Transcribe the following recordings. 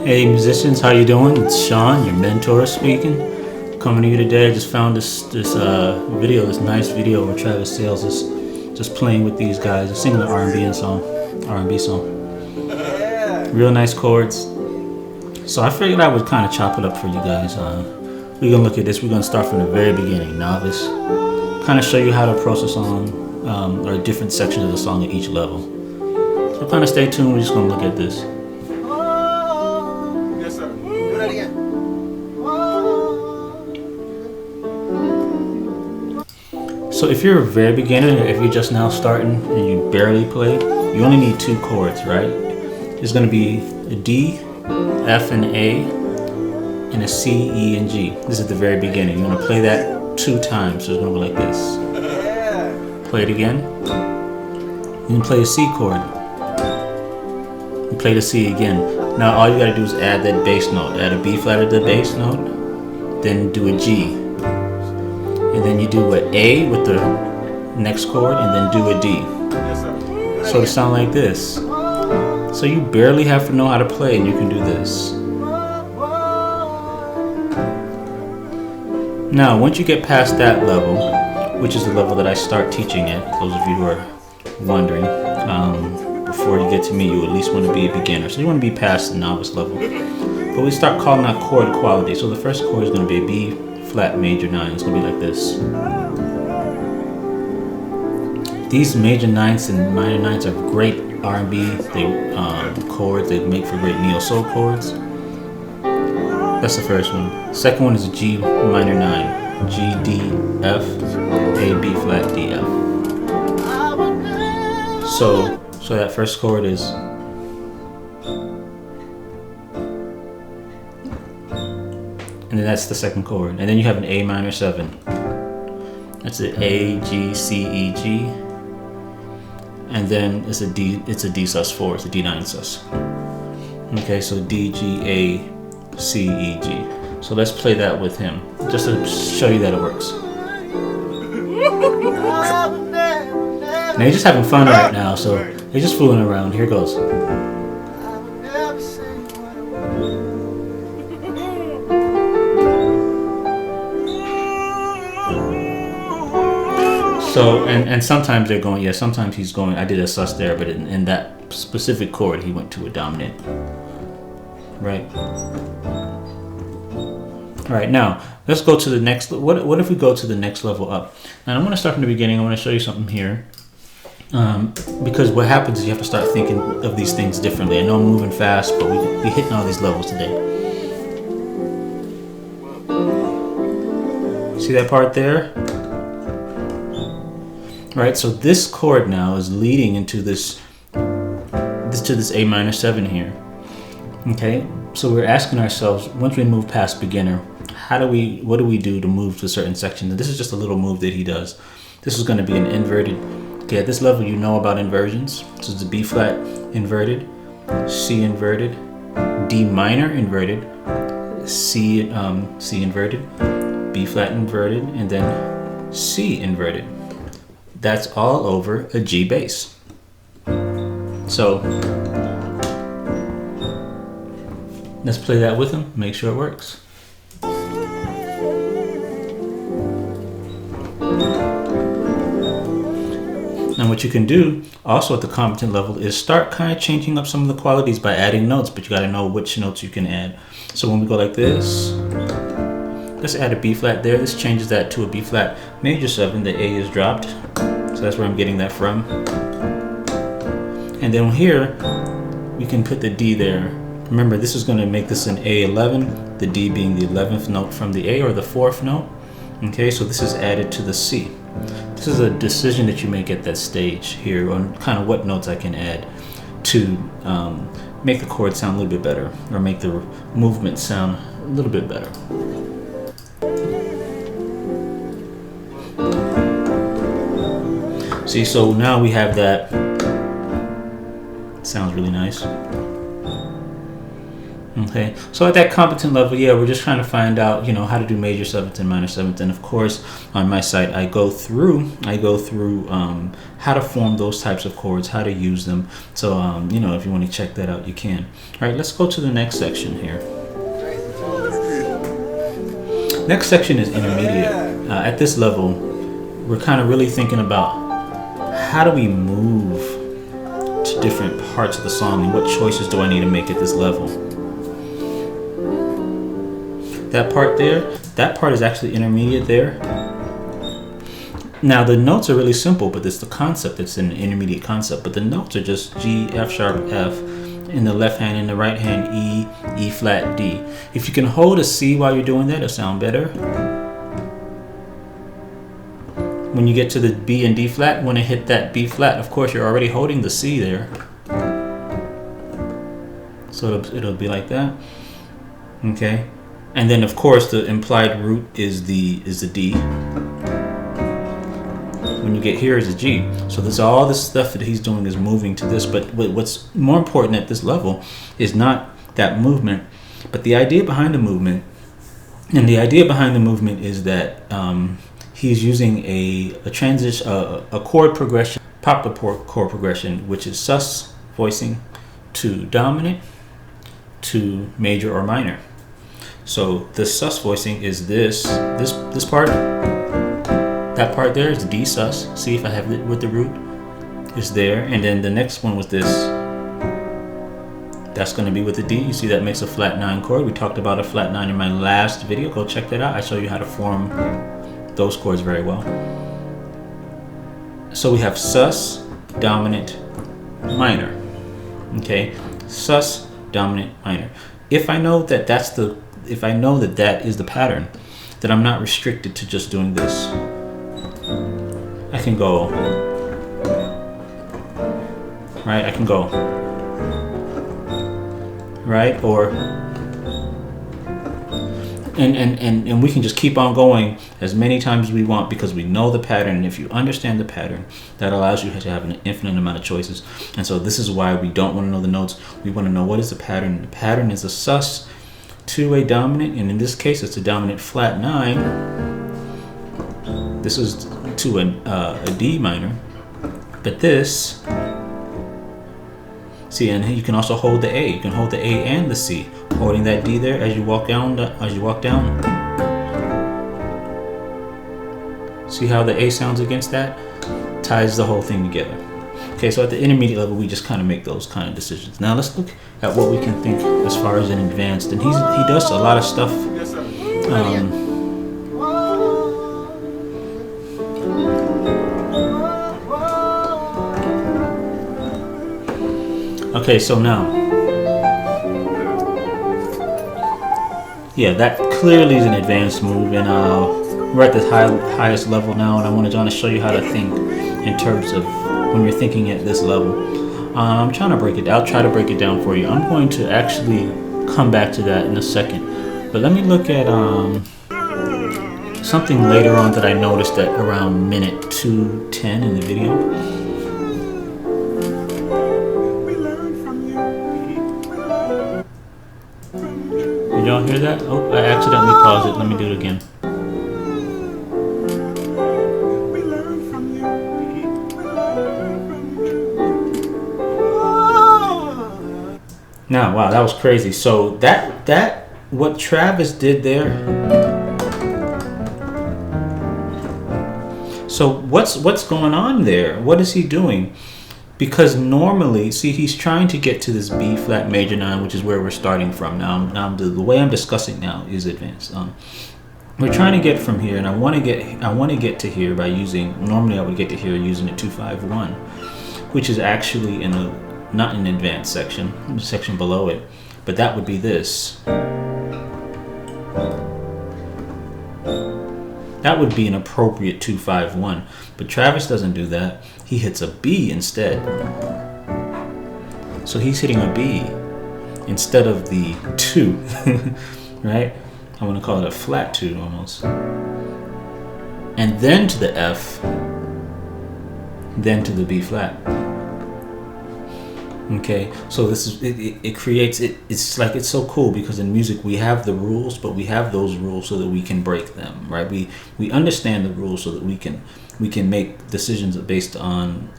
Hey musicians, how you doing? It's Sean, your mentor speaking. Coming to you today. I just found this video, this nice video where Travis Sayles is just playing with these guys, singing an R&B song. Real nice chords. So I figured I would kind of chop it up for you guys. We're gonna look at this. We're gonna start from the very beginning, Novice. Kind of show you how to approach a song or different sections of the song at each level. So kind of stay tuned. We're just gonna look at this. So if you're a very beginner, if you're just now starting and you barely play, you only need two chords, right? It's going to be a D, F, and A, and a C, E, and G. This is the very beginning. You're going to play that 2 times, so it's going to go like this. Play it again. You can play a C chord. You play the C again. Now all you got to do is add that bass note. Add a B flat to the bass note, then do a G. And then you do an A with the next chord, and then do a D. So it sounds like this. So you barely have to know how to play, and you can do this. Now, once you get past that level, which is the level that I start teaching at, those of you who are wondering, before you get to me, you at least want to be a beginner. So you want to be past the novice level. But we start calling out chord quality. So the first chord is going to be a B flat major 9. It's gonna be like this. These major 9s and minor 9s are great R&B chords. They make for great neo soul chords. That's the first one. Second one is a G minor 9. G, D, F, A, B flat, D, F. So that first chord is and then that's the second chord. And then you have an A minor 7. That's an A, G, C, E, G. And then it's a D sus 4. It's a D9 sus. Okay, so D, G, A, C, E, G. So let's play that with him, just to show you that it works. Now he's just having fun right now, so he's just fooling around. Here goes. So, and sometimes they're going, sometimes he's going, I did a sus there, but in that specific chord, he went to a dominant. Right? Alright, now, let's go to the next, what if we go to the next level up? Now, I'm going to start from the beginning. I want to show you something here. Because what happens is you have to start thinking of these things differently. I know I'm moving fast, but we're hitting all these levels today. See that part there? Right, so this chord now is leading into this A minor 7 here. Okay, so we're asking ourselves, once we move past beginner, what do we do to move to a certain section? And this is just a little move that he does. This is going to be an inverted. Okay, at this level you know about inversions. So it's a B flat inverted, C inverted, D minor inverted, C inverted, B flat inverted, and then C inverted. That's all over a G bass. So let's play that with him, make sure it works. Now what you can do also at the competent level is start kind of changing up some of the qualities by adding notes, but you got to know which notes you can add. So when we go like this, let's add a B flat there. This changes that to a B flat major 7. The A is dropped. So that's where I'm getting that from. And then here, we can put the D there. Remember, this is going to make this an A11, the D being the 11th note from the A or the 4th note. Okay, so this is added to the C. This is a decision that you make at that stage here on kind of what notes I can add to make the chord sound a little bit better or make the movement sound a little bit better. See, so now we have that. Sounds really nice. Okay, so at that competent level, yeah, we're just trying to find out, you know, how to do major seventh and minor seventh. And of course, on my site, I go through how to form those types of chords, how to use them. So, you know, if you want to check that out, you can. All right, let's go to the next section here. Next section is intermediate. At this level, we're kind of really thinking about how do we move to different parts of the song and what choices do I need to make at this level. That part there, that part is actually intermediate there. Now the notes are really simple, but it's the concept that's an intermediate concept. But the notes are just G, F sharp, F in the left hand, in the right hand E, E flat, D. If you can hold a C while you're doing that, it'll sound better. When you get to the B and D flat, when it hit that B flat, of course you're already holding the C there. So it'll be like that. Okay. And then of course the implied root is the D. When you get here is a G. So there's all this stuff that he's doing is moving to this, but what's more important at this level is not that movement, but the idea behind the movement. And the idea behind the movement is that he's using a transition, a chord progression, pop the chord progression, which is sus voicing to dominant to major or minor. So the sus voicing is this part. That part there is D sus. See if I have it with the root is there, and then the next one was this. That's going to be with the D. You see that makes a flat 9 chord. We talked about a flat 9 in my last video. Go check that out. I show you how to form those chords very well. So we have sus, dominant, minor. Okay, sus, dominant, minor. If I know that that is the pattern, then I'm not restricted to just doing this. I can go, right? I can go, right? Or and we can just keep on going as many times as we want because we know the pattern. And if you understand the pattern, that allows you to have an infinite amount of choices. And so this is why we don't want to know the notes. We want to know what is the pattern. The pattern is a sus to a dominant, and in this case it's a dominant flat 9. This is to a D minor, but this, see, and you can also hold the A. You can hold the A and the C, holding that D there as you walk down. See how the A sounds against that? Ties the whole thing together. Okay, so at the intermediate level, we just kind of make those kind of decisions. Now let's look at what we can think as far as an advanced, and he does a lot of stuff. Okay, so now, yeah, that clearly is an advanced move, and we're at the highest level now, and I want to show you how to think in terms of when you're thinking at this level. I'm trying to break it down. I'll try to break it down for you. I'm going to actually come back to that in a second, but let me look at something later on that I noticed at around minute 2:10 in the video. Did y'all hear that? Oh, I accidentally paused it. Let me do it again. Now, wow, that was crazy. So that what Travis did there. So what's going on there? What is he doing? Because normally, see, he's trying to get to this B flat major 9, which is where we're starting from. Now the way I'm discussing now is advanced. We're trying to get from here, and I want to get to here by using. Normally, I would get to here using a 2-5-1, which is actually not in the advanced section, the section below it, but that would be this. That would be an appropriate 2-5-1, but Travis doesn't do that. He hits a B instead. So he's hitting a B instead of the 2, right? I want to call it a flat 2 almost. And then to the F, then to the B flat. Okay, so this is it creates it. It's like it's so cool because in music we have the rules, but we have those rules so that we can break them, right? We understand the rules so that we can make decisions based on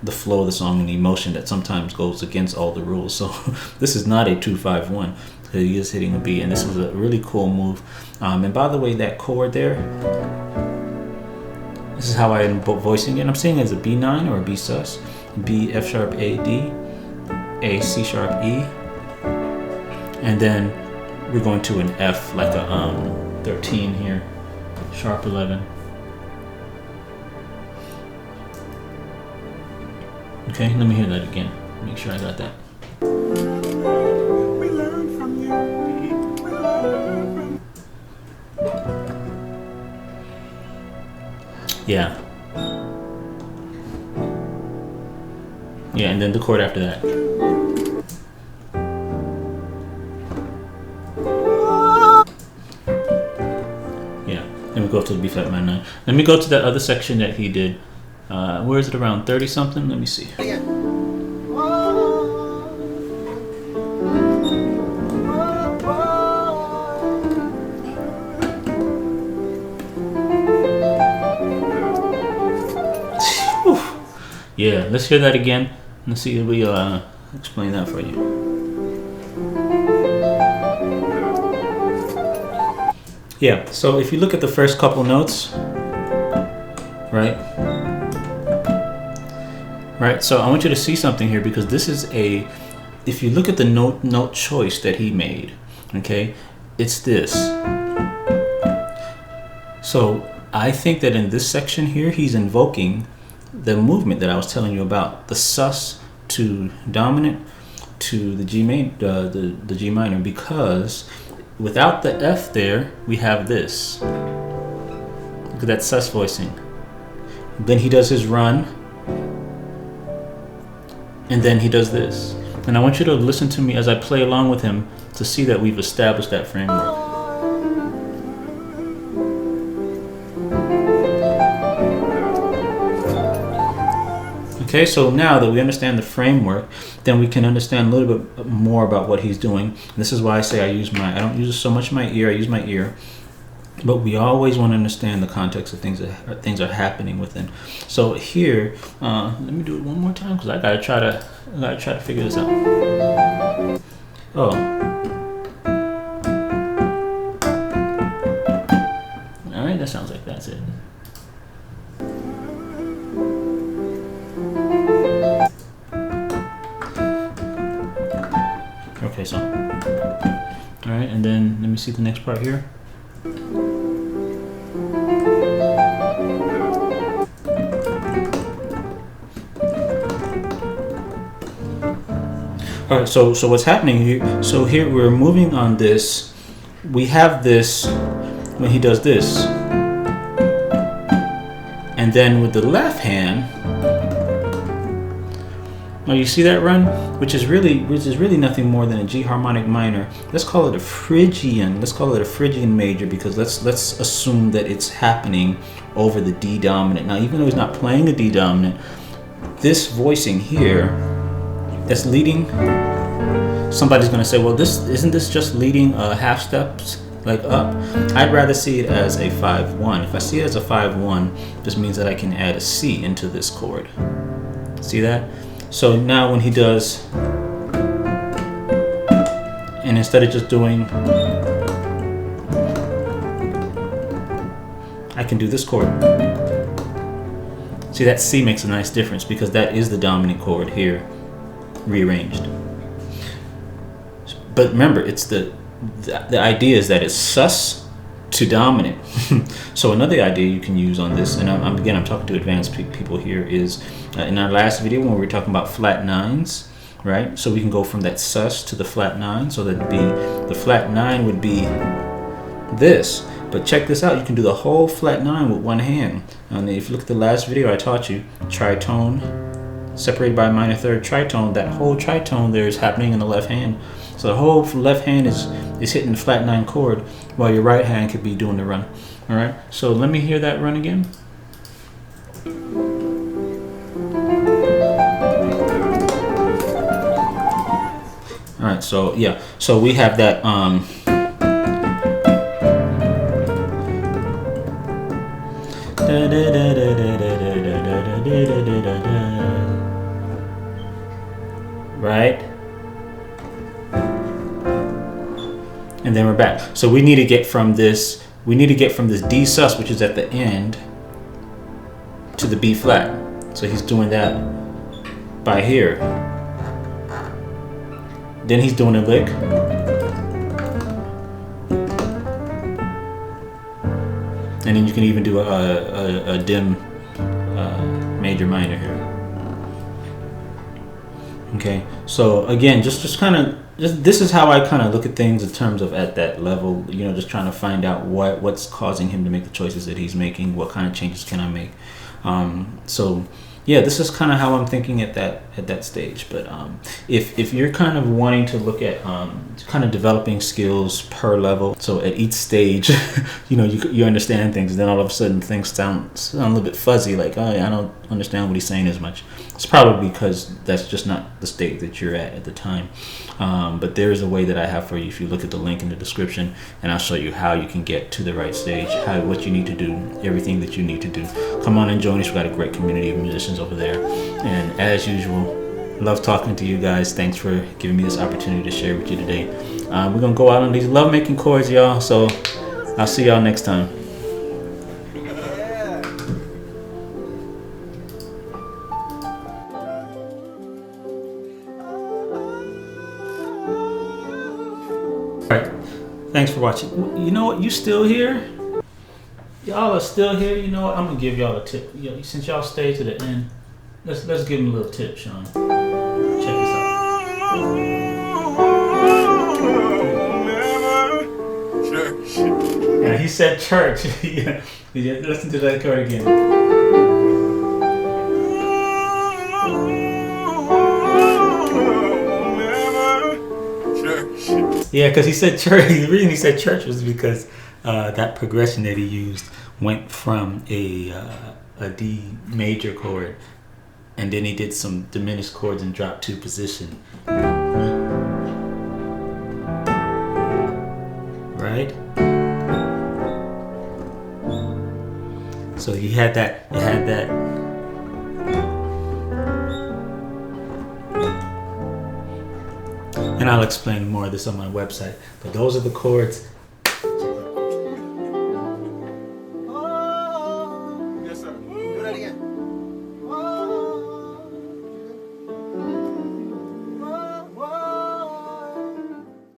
the flow of the song and the emotion that sometimes goes against all the rules. So this is not a 2-5-1. He is hitting a B, and this is a really cool move. And by the way, that chord there, this is how I am voicing it. I'm saying it as a B9 or a B sus, B F sharp A D, A C sharp E, and then we're going to an F like a 13 here, sharp 11. Okay, let me hear that again. Make sure I got that. We learn from you. We learn from... Yeah. Yeah, and then the chord after that. Yeah, then we go to the B flat minor 9. Let me go to that other section that he did. Where is it, around 30 something? Let me see. Yeah, let's hear that again. Let's see if we explain that for you. Yeah, so if you look at the first couple notes, right? Right, so I want you to see something here because this is if you look at the note choice that he made, okay, it's this. So I think that in this section here, he's invoking the movement that I was telling you about, the sus to dominant to the G the G minor, because without the F there, we have this. Look at that sus voicing. Then he does his run, and then he does this. And I want you to listen to me as I play along with him to see that we've established that framework. Okay, so now that we understand the framework, then we can understand a little bit more about what he's doing. This is why I say I don't use so much my ear, I use my ear. But we always want to understand the context of things that are happening within. So here, let me do it one more time because I gotta try to figure this out. Oh. All right, that sounds like that's it. Okay, so. All right, and then let me see the next part here. All right, so what's happening here? So here we're moving on this. We have this when he does this, and then with the left hand. Now you see that run, which is really nothing more than a G harmonic minor. Let's call it a Phrygian. Let's call it a Phrygian major because let's assume that it's happening over the D dominant. Now, even though he's not playing a D dominant, this voicing here that's leading. Somebody's gonna say, well, isn't this just leading half steps like up? I'd rather see it as a 5-1. If I see it as a 5-1, this means that I can add a C into this chord. See that? So now when he does, and instead of just doing, I can do this chord. See, that C makes a nice difference because that is the dominant chord here, rearranged. But remember, it's the idea is that it's sus to dominant. So another idea you can use on this, and I'm talking to advanced people here, is in our last video when we were talking about flat nines, right? So we can go from that sus to the flat 9. So that'd be the flat 9 would be this. But check this out, you can do the whole flat 9 with one hand. And if you look at the last video I taught you, tritone, separated by a minor third tritone, that whole tritone there is happening in the left hand. So the whole left hand is hitting the flat 9 chord while your right hand could be doing the run. All right, so let me hear that run again. All right, so yeah, so we have that. Right, and then we're back. So we need to get from this. We need to get from this D sus, which is at the end, to the B flat. So he's doing that by here. Then he's doing a lick. And then you can even do a dim major minor here. Okay, so again, just kind of, this is how I kind of look at things in terms of at that level, you know, just trying to find out what's causing him to make the choices that he's making, what kind of changes can I make. So yeah, this is kind of how I'm thinking at that stage. But if you're kind of wanting to look at kind of developing skills per level, so at each stage, you know, you understand things, and then all of a sudden things sound a little bit fuzzy, like, oh, I don't understand what he's saying as much. It's probably because that's just not the state that you're at the time. But there is a way that I have for you. If you look at the link in the description, and I'll show you how you can get to the right stage, what you need to do, everything that you need to do. Come on and join us. We've got a great community of musicians over there. And as usual, love talking to you guys. Thanks for giving me this opportunity to share with you today. We're going to go out on these love-making chords, y'all. So I'll see y'all next time. Alright, thanks for watching. You know what? You still here? Y'all are still here. You know what? I'm gonna give y'all a tip. Since y'all stayed to the end, let's give them a little tip, Sean. Check this out. Yeah, he said church. Yeah. Listen to that chord again. Yeah, because he said church. The reason he said church was because that progression that he used went from a D major chord, and then he did some diminished chords and dropped 2 position. Right? So he had that. And I'll explain more of this on my website. But those are the chords